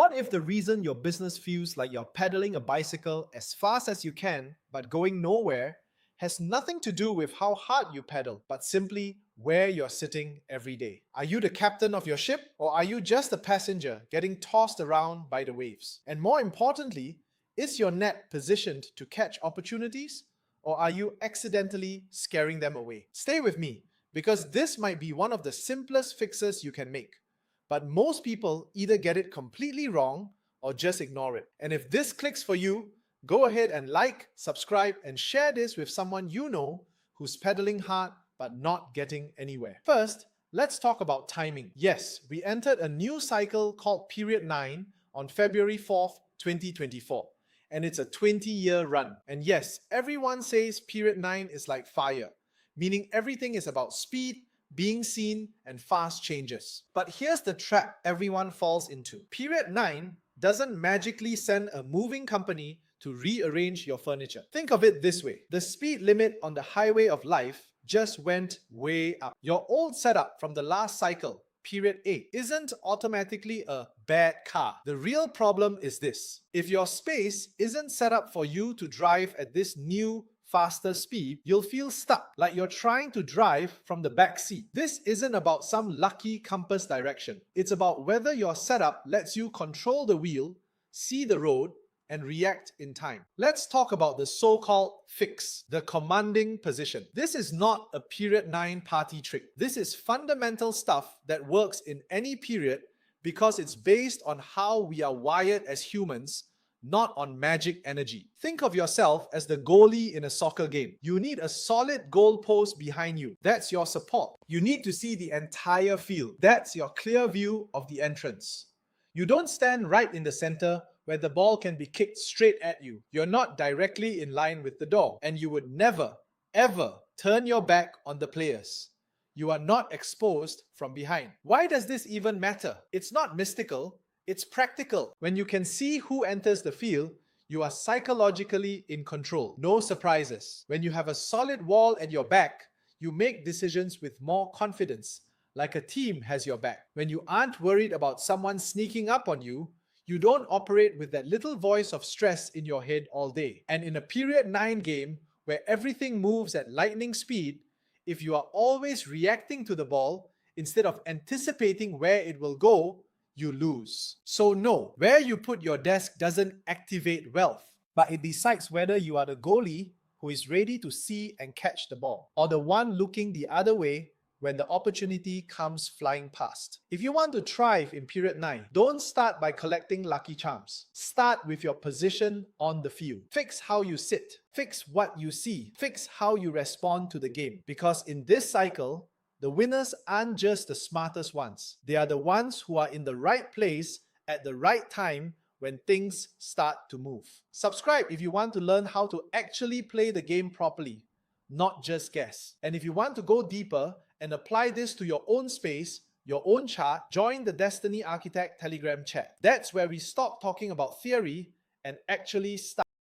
What if the reason your business feels like you're pedaling a bicycle as fast as you can but going nowhere has nothing to do with how hard you pedal, but simply where you're sitting every day? Are you the captain of your ship, or are you just a passenger getting tossed around by the waves? And more importantly, is your net positioned to catch opportunities, or are you accidentally scaring them away? Stay with me, because this might be one of the simplest fixes you can make. But most people either get it completely wrong or just ignore it. And if this clicks for you, go ahead and like, subscribe, and share this with someone you know who's pedaling hard but not getting anywhere. First, let's talk about timing. Yes, we entered a new cycle called Period 9 on February 4th, 2024. And it's a 20-year run. And yes, everyone says Period 9 is like fire, meaning everything is about speed, being seen, and fast changes. But here's the trap everyone falls into. Period 9 doesn't magically send a moving company to rearrange your furniture. Think of it this way. The speed limit on the highway of life just went way up. Your old setup from the last cycle, Period 8, isn't automatically a bad car. The real problem is this. If your space isn't set up for you to drive at this new, faster speed, you'll feel stuck, like you're trying to drive from the back seat. This isn't about some lucky compass direction. It's about whether your setup lets you control the wheel, see the road, and react in time. Let's talk about the so-called fix, the commanding position. This is not a Period 9 party trick. This is fundamental stuff that works in any period because it's based on how we are wired as humans, not on magic energy. Think of yourself as the goalie in a soccer game. You need a solid goal post behind you. That's your support. You need to see the entire field. That's your clear view of the entrance. You don't stand right in the center where the ball can be kicked straight at you. You're not directly in line with the door, and you would never, ever turn your back on the players. You are not exposed from behind. Why does this even matter? It's not mystical. It's practical. When you can see who enters the field, you are psychologically in control. No surprises. When you have a solid wall at your back, you make decisions with more confidence, like a team has your back. When you aren't worried about someone sneaking up on you, you don't operate with that little voice of stress in your head all day. And in a Period 9 game, where everything moves at lightning speed, if you are always reacting to the ball instead of anticipating where it will go, you lose. So no, where you put your desk doesn't activate wealth, but it decides whether you are the goalie who is ready to see and catch the ball, or the one looking the other way when the opportunity comes flying past. If you want to thrive in Period 9, don't start by collecting lucky charms. Start with your position on the field. Fix how you sit. Fix what you see. Fix how you respond to the game. Because in this cycle, the winners aren't just the smartest ones. They are the ones who are in the right place at the right time when things start to move. Subscribe if you want to learn how to actually play the game properly, not just guess. And if you want to go deeper and apply this to your own space, your own chart, join the Destiny Architect Telegram chat. That's where we stop talking about theory and actually start